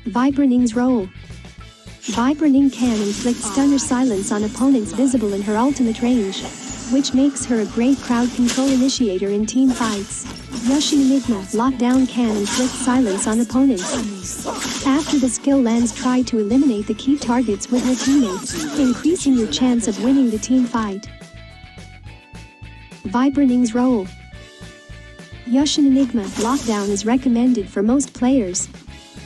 Ning's role. Ning can inflict stun or silence on opponents visible in her ultimate range, which makes her a great crowd control initiator in team fights. Enigma lockdown can inflict silence on opponents. After the skill lands, try to eliminate the key targets with your teammates, increasing your chance of winning the team fight. Ning's role. Enigma lockdown is recommended for most players.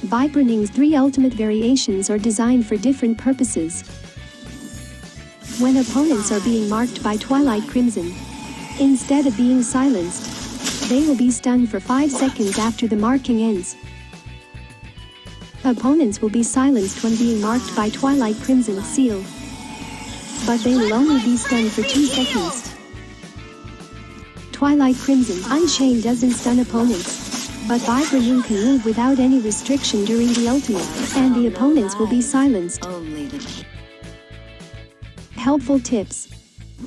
Ning's 3 ultimate variations are designed for different purposes. When opponents are being marked by Twilight Crimson, instead of being silenced, they will be stunned for 5 seconds after the marking ends. Opponents will be silenced when being marked by Twilight Crimson seal, but they will only be stunned for 2 seconds. Twilight Crimson Unchained doesn't stun opponents, but Ning can move without any restriction during the ultimate, and the opponents will be silenced. Helpful tips.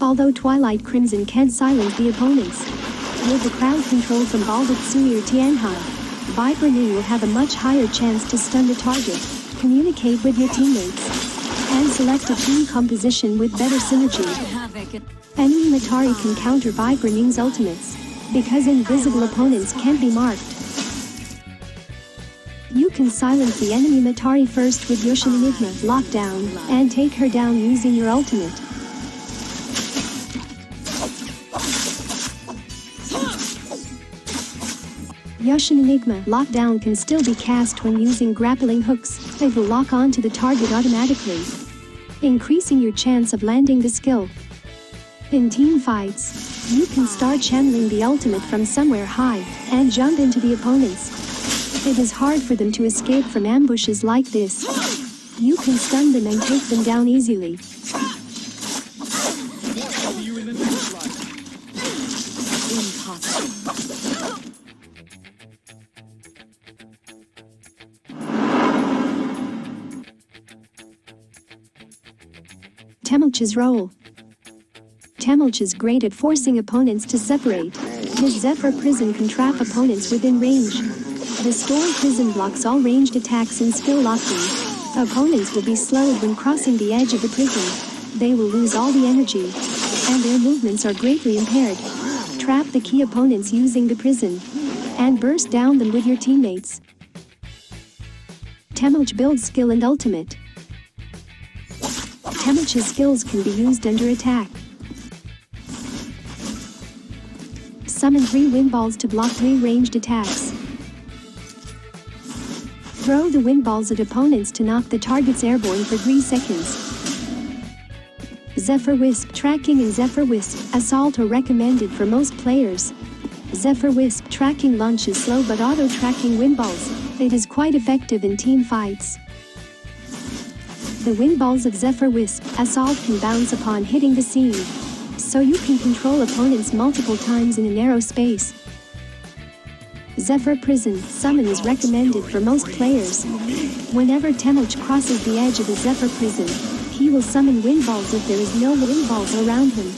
Although Twilight Crimson can silence the opponents, with the crowd control from Valda or Tianhai, Ning will have a much higher chance to stun the target, communicate with your teammates, and select a team composition with better synergy. Enemy Matari can counter Ning's ultimates, because invisible opponents can't be marked. You can silence the enemy Matari first with Enigma lockdown, and take her down using your ultimate. Enigma lockdown can still be cast when using grappling hooks. It will lock onto the target automatically, increasing your chance of landing the skill. In team fights, you can start channeling the ultimate from somewhere high, and jump into the opponents. It is hard for them to escape from ambushes like this. You can stun them and take them down easily. Tamulch's role. Tamulch is great at forcing opponents to separate. His Zephyr Prison can trap opponents within range. The Storm Prison blocks all ranged attacks in skill locking. Opponents will be slowed when crossing the edge of the prison. They will lose all the energy, and their movements are greatly impaired. Trap the key opponents using the prison, and burst down them with your teammates. Tamulch builds skill and ultimate. Tamulch's skills can be used under attack. Summon 3 wind balls to block 3 ranged attacks. Throw the wind balls at opponents to knock the targets airborne for 3 seconds. Zephyr Wisp tracking and Zephyr Wisp assault are recommended for most players. Zephyr Wisp tracking launches slow but auto-tracking wind balls. It is quite effective in team fights. The wind balls of Zephyr Wisp assault can bounce upon hitting the scene, so you can control opponents multiple times in a narrow space. Zephyr Prison summon is recommended for most players. Whenever Tamulch crosses the edge of the Zephyr Prison, he will summon wind balls if there is no wind balls around him,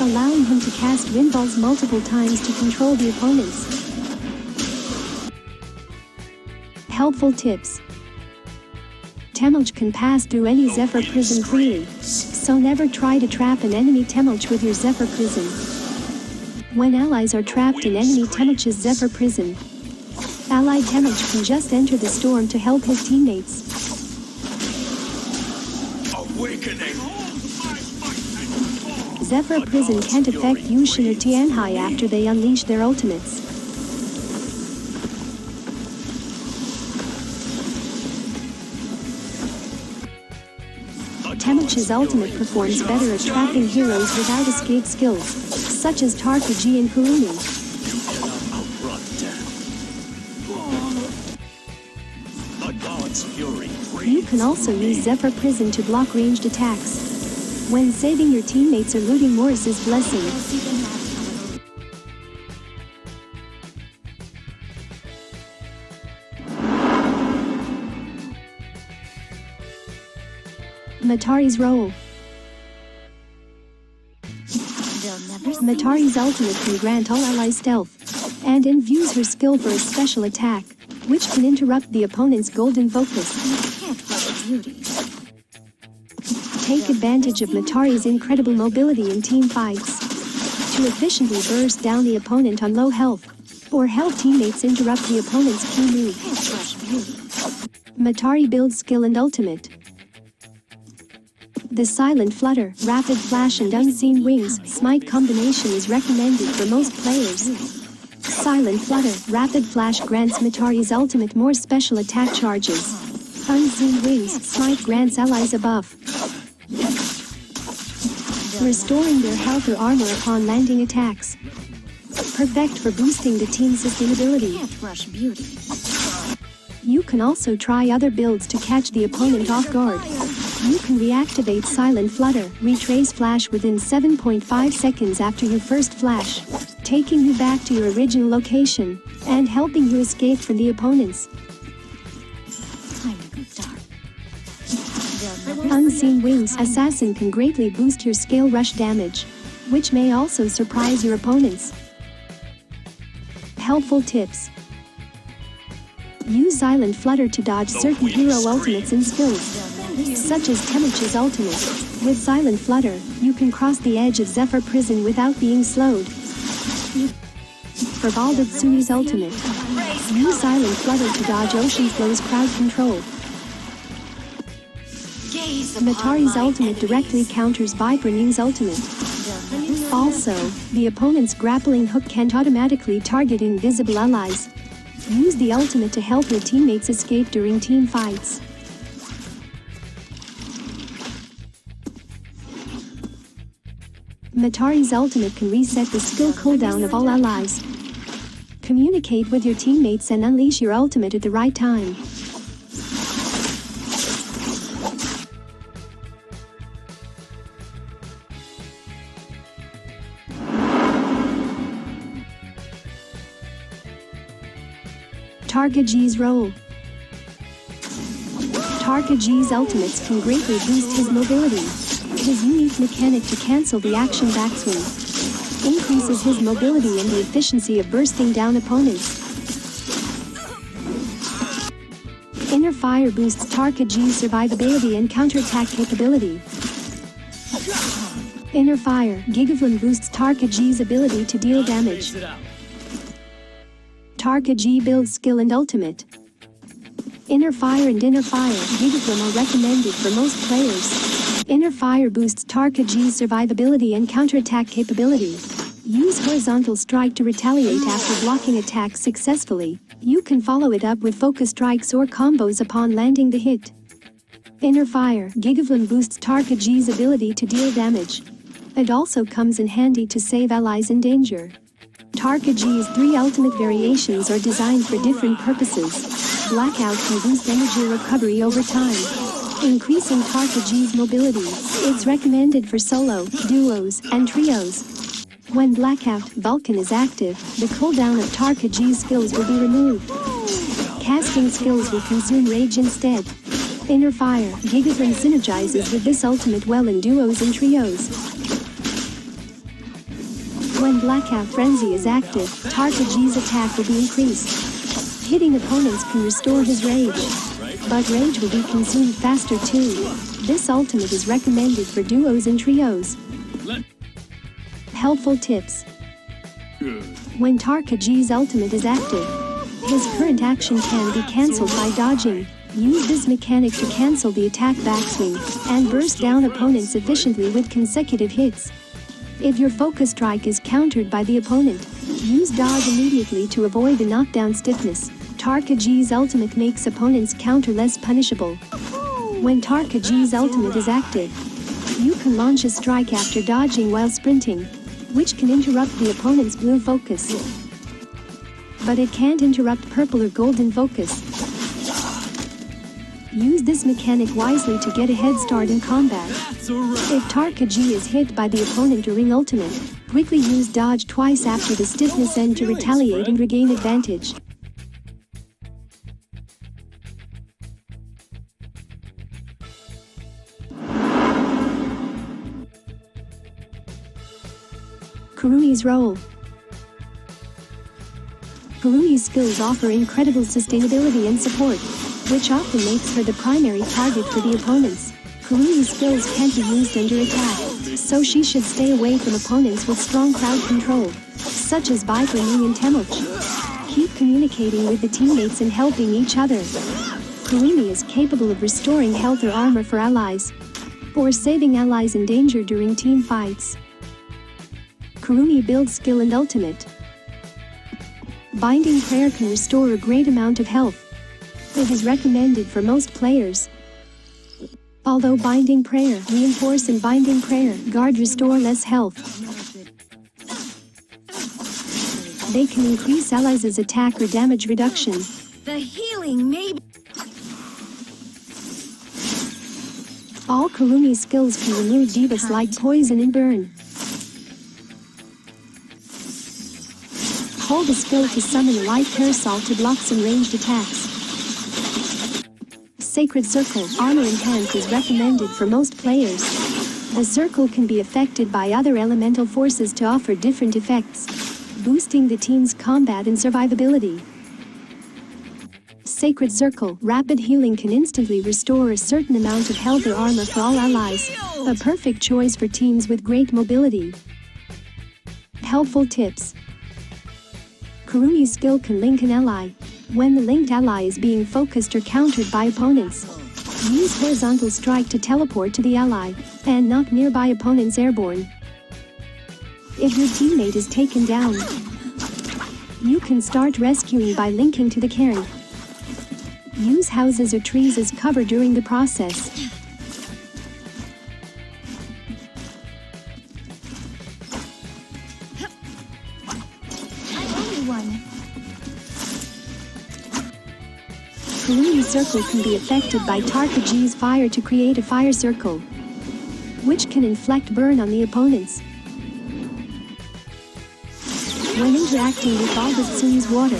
allowing him to cast wind balls multiple times to control the opponents. Helpful tips. Tamulch can pass through any Zephyr Prison freely, so never try to trap an enemy Tamulch with your Zephyr Prison. When allies are trapped in enemy Tamulch's Zephyr Prison, allied Tamulch can just enter the storm to help his teammates. Awakening. Zephyr Prison can't affect Yushin or Tianhai after they unleash their ultimates. Tamulch's ultimate performs better at trapping heroes without escape skills, such as Tarka and Kurumi. You can also use Zephyr Prison to block ranged attacks when saving your teammates or looting Morris's blessing. Matari's role. Matari's ultimate can grant all allies stealth, and infuse her skill for a special attack. which can interrupt the opponent's golden focus. Take advantage of Matari's incredible mobility in team fights to efficiently burst down the opponent on low health, or help teammates interrupt the opponent's key move. Matari builds skill and ultimate. The Silent Flutter, Rapid Flash and Unseen Wings Smite combination is recommended for most players. Silent Flutter, Rapid Flash grants Matari's ultimate more special attack charges. Unseen Wings Smite grants allies a buff, restoring their health or armor upon landing attacks. Perfect for boosting the team's sustainability. You can also try other builds to catch the opponent off guard. You can reactivate Silent Flutter, Retrace Flash within 7.5 seconds after your first flash, taking you back to your original location, and helping you escape from the opponents. Unseen Wings Assassin can greatly boost your scale rush damage, which may also surprise your opponents. Helpful tips. Use Silent Flutter to dodge certain hero ultimates and skills, such as Tamulch's ultimate. With Silent Flutter, you can cross the edge of Zephyr Prison without being slowed. For Valda's ultimate, use Silent Flutter to dodge Ocean Flow's crowd control. Matari's ultimate directly counters Viper Ning's ultimate. Also, the opponent's grappling hook can't automatically target invisible allies. Use the ultimate to help your teammates escape during team fights. Matari's ultimate can reset the skill cooldown of all allies. Communicate with your teammates and unleash your ultimate at the right time. Tarka G's role. Tarka G's ultimates can greatly boost his mobility. His unique mechanic to cancel the action backswing increases his mobility and the efficiency of bursting down opponents. Inner Fire boosts Tarka G's survivability and counterattack capability. Inner Fire Gigaflame boosts Tarka G's ability to deal damage. Tarka G builds skill and ultimate. Inner Fire and Inner Fire Gigaflame are recommended for most players. Inner Fire boosts Tarka G's survivability and counterattack capability. Use Horizontal Strike to retaliate after blocking attacks successfully. You can follow it up with Focus Strikes or combos upon landing the hit. Inner Fire Gigaflame boosts Tarka G's ability to deal damage. It also comes in handy to save allies in danger. Tarka G's 3 ultimate variations are designed for different purposes. Blackout can boost energy recovery over time, increasing Tarka G's mobility. It's recommended for solo, duos, and trios. When Blackout Vulcan is active, the cooldown of Tarka G's skills will be removed. Casting skills will consume rage instead. Inner Fire Gigaflame synergizes with this ultimate well in duos and trios. When Blackout Frenzy is active, Tarka G's attack will be increased. Hitting opponents can restore his rage, but rage will be consumed faster too. This ultimate is recommended for duos and trios. Helpful tips. When Tarka G's ultimate is active, his current action can be cancelled by dodging. Use this mechanic to cancel the attack backswing and burst down opponents efficiently with consecutive hits. If your focus strike is countered by the opponent, use dodge immediately to avoid the knockdown stiffness. Tarka G's ultimate makes opponents' counter less punishable. When Tarka G's ultimate is active, you can launch a strike after dodging while sprinting, which can interrupt the opponent's blue focus. But it can't interrupt purple or golden focus. Use this mechanic wisely to get a head start in combat. If Tarka G is hit by the opponent during ultimate, quickly use dodge twice after the stiffness end to retaliate and regain advantage. Kurumi's role. Kurumi's skills offer incredible sustainability and support, which often makes her the primary target for the opponents. Kurumi's skills can't be used under attack, so she should stay away from opponents with strong crowd control, such as Ning and Tamulch. Keep communicating with the teammates and helping each other. Kurumi is capable of restoring health or armor for allies, or saving allies in danger during team fights. Kurumi builds skill and ultimate. Binding Prayer can restore a great amount of health. It is recommended for most players. Although Binding Prayer, Reinforce and Binding Prayer, Guard restore less health. They can increase allies' attack or damage reduction. The healing may be... All Kurumi skills can remove debuffs like Poison and Burn. Hold a skill to summon a light parasol to block some ranged attacks. Sacred Circle, Armor Enhance is recommended for most players. The circle can be affected by other elemental forces to offer different effects, boosting the team's combat and survivability. Sacred Circle, Rapid Healing can instantly restore a certain amount of health or armor for all allies, a perfect choice for teams with great mobility. Helpful tips. Kurumi's skill can link an ally. When the linked ally is being focused or countered by opponents, use Horizontal Strike to teleport to the ally, and knock nearby opponents airborne. If your teammate is taken down, you can start rescuing by linking to the cairn. Use houses or trees as cover during the process. Kurumi's circle can be affected by Tarka G's fire to create a fire circle, which can inflict burn on the opponents. When interacting with Valda water,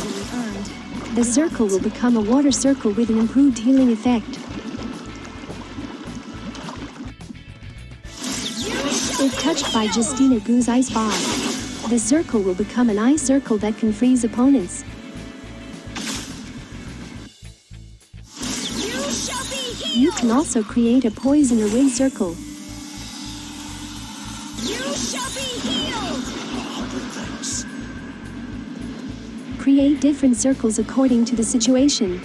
the circle will become a water circle with an improved healing effect. If touched by Justina Gu's ice bomb, the circle will become an ice circle that can freeze opponents. You can also create a poison or wind circle. You shall be healed! Create different circles according to the situation.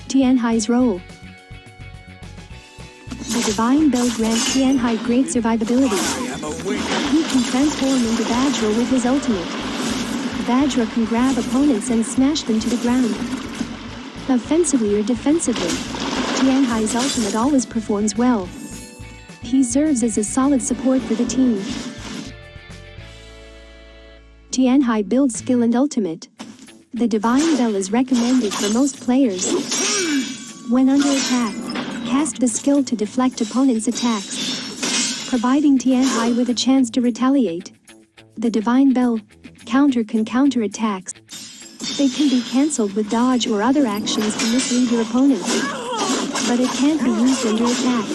Tianhai's role. The Divine Bell grants Tianhai great survivability. He can transform into Vajra with his ultimate. Vajra can grab opponents and smash them to the ground. Offensively or defensively, Tianhai's ultimate always performs well. He serves as a solid support for the team. Tianhai builds skill and ultimate. The Divine Bell is recommended for most players. When under attack, cast the skill to deflect opponents' attacks, providing Tianhai with a chance to retaliate. The Divine Bell can counter attacks. They can be cancelled with dodge or other actions to mislead your opponent, but it can't be used under attack.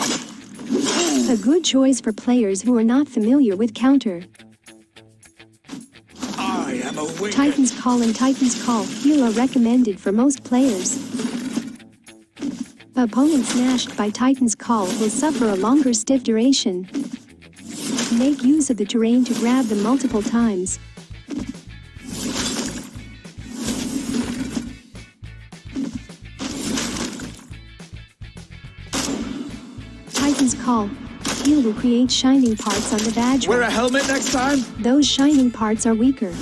A good choice for players who are not familiar with counter. Titan's Call and Titan's Call heal are recommended for most players. Opponents smashed by Titan's Call will suffer a longer stiff duration. Make use of the terrain to grab them multiple times. Titan's Call heal will create shining parts on the Vajra. Wear a helmet next time? Those shining parts are weaker,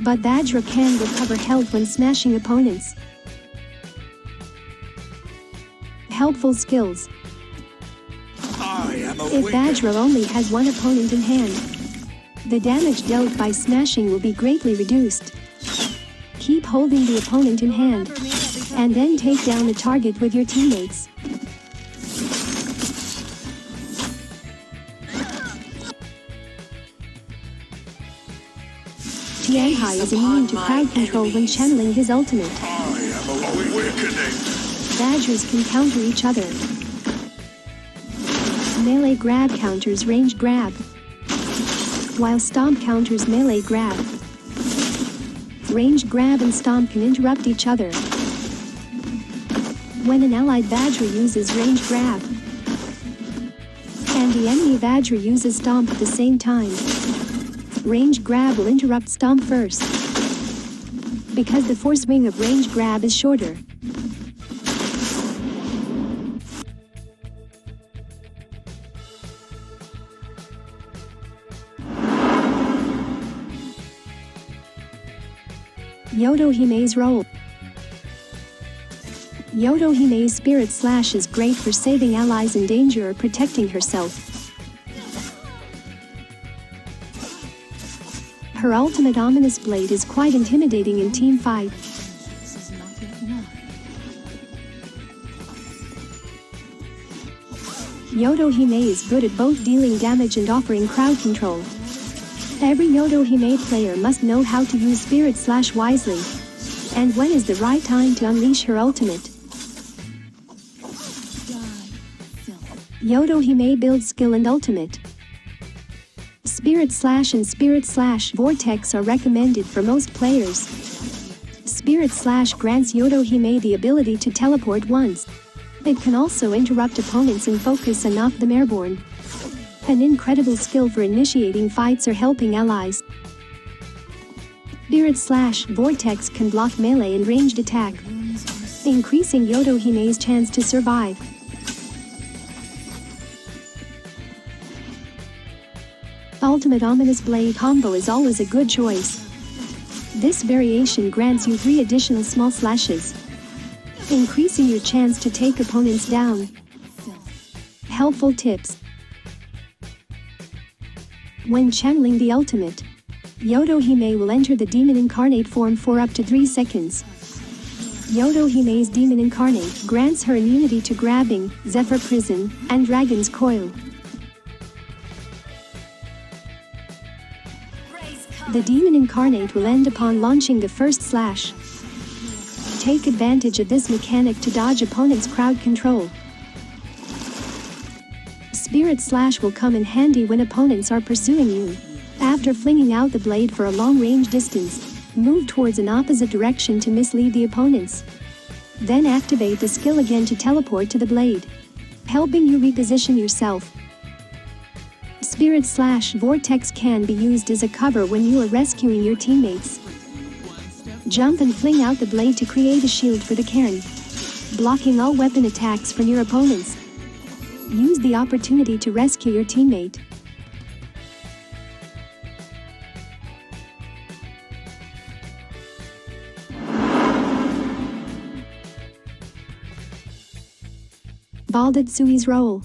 but Vajra can recover health when smashing opponents. Helpful skills. If Vajra only has one opponent in hand, the damage dealt by smashing will be greatly reduced. Keep holding the opponent in hand, and then take down the target with your teammates. Tianhai is immune to crowd control when channeling his ultimate. I am awakening. Badgers can counter each other. Melee grab counters range grab, while stomp counters melee grab. Range grab and stomp can interrupt each other. When an allied badger uses range grab, and the enemy badger uses stomp at the same time, range grab will interrupt stomp first, because the force wing of range grab is shorter. Yoto Hime's role. Yoto Hime's Spirit Slash is great for saving allies in danger or protecting herself. Her ultimate Ominous Blade is quite intimidating in team fight. Yoto Hime is good at both dealing damage and offering crowd control. Every Yoto Hime player must know how to use Spirit Slash wisely, and when is the right time to unleash her ultimate. Yoto Hime builds skill and ultimate. Spirit Slash and Spirit Slash Vortex are recommended for most players. Spirit Slash grants Yoto Hime the ability to teleport once. It can also interrupt opponents in focus and knock them airborne. An incredible skill for initiating fights or helping allies. Spirit Slash Vortex can block melee and ranged attack, increasing Yoto Hime's chance to survive. Ultimate Ominous Blade combo is always a good choice. This variation grants you 3 additional small slashes, increasing your chance to take opponents down. Helpful tips. When channeling the ultimate, Yoto Hime will enter the Demon Incarnate form for up to 3 seconds. Yoto Hime's Demon Incarnate grants her immunity to grabbing, Zephyr Prison, and Dragon's Coil. The Demon Incarnate will end upon launching the first slash. Take advantage of this mechanic to dodge opponents' crowd control. Spirit Slash will come in handy when opponents are pursuing you. After flinging out the blade for a long-range distance, move towards an opposite direction to mislead the opponents. Then activate the skill again to teleport to the blade, helping you reposition yourself. Spirit Slash Vortex can be used as a cover when you are rescuing your teammates. Jump and fling out the blade to create a shield for the cairn, blocking all weapon attacks from your opponents. Use the opportunity to rescue your teammate. Valda Tsui's role.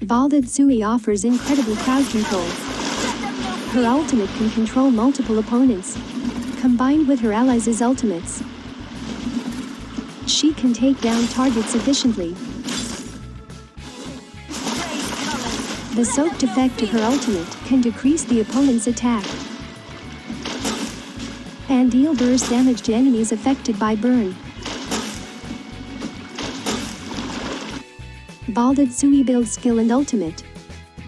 Valda Tsui offers incredible crowd control. Her ultimate can control multiple opponents, combined with her allies' ultimates. She can take down targets efficiently. The soaked effect of her ultimate can decrease the opponent's attack and deal burst damage to enemies affected by burn. Valda Tsui builds skill and ultimate.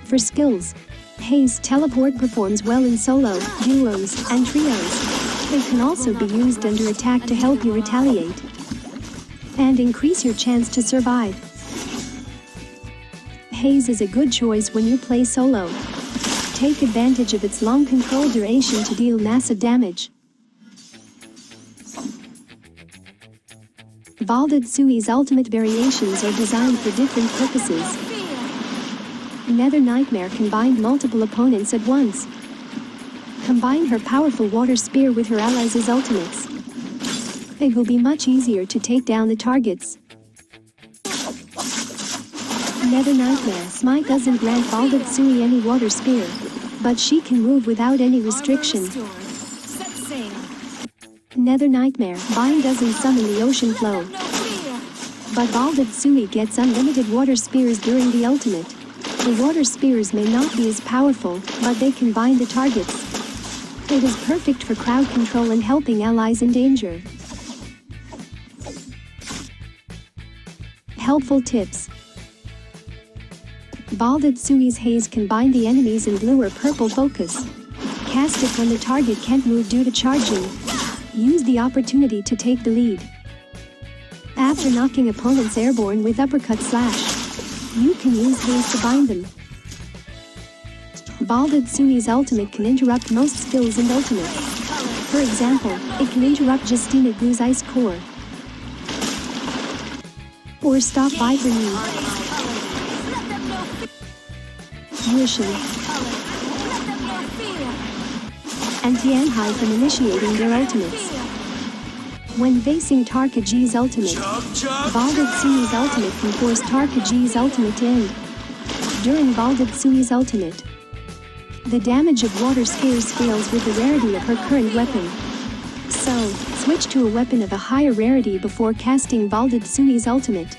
For skills, Hei's teleport performs well in solo, duos, and trios. It can also be used under attack to help you retaliate and increase your chance to survive. Hei's is a good choice when you play solo. Take advantage of its long control duration to deal massive damage. Valda Tsui's ultimate variations are designed for different purposes. Nether Nightmare combined multiple opponents at once. Combine her powerful water spear with her allies' ultimates. It will be much easier to take down the targets. Nether Nightmare Smite doesn't grant Valda Tsui any water spear, but she can move without any restriction. Nether Nightmare Bind doesn't summon the ocean flow, but Valda Tsui gets unlimited water spears during the ultimate. The water spears may not be as powerful, but they can bind the targets. It is perfect for crowd control and helping allies in danger. Helpful tips. Valda Tsui's haze can bind the enemies in blue or purple focus. Cast it when the target can't move due to charging. Use the opportunity to take the lead. After knocking opponents airborne with uppercut slash, you can use haze to bind them. Valda Tsui's ultimate can interrupt most skills and ultimates. For example, it can interrupt Justina Gu's Ice Core. Or stop Viper Knee. Yushin and Tianhai from initiating their ultimates. When facing Tarka G's ultimate, Valda Tsui's ultimate can force Tarka G's ultimate to end. During Valda Tsui's ultimate, the damage of water scales with the rarity of her current weapon. So, switch to a weapon of a higher rarity before casting Valda Tsui's ultimate.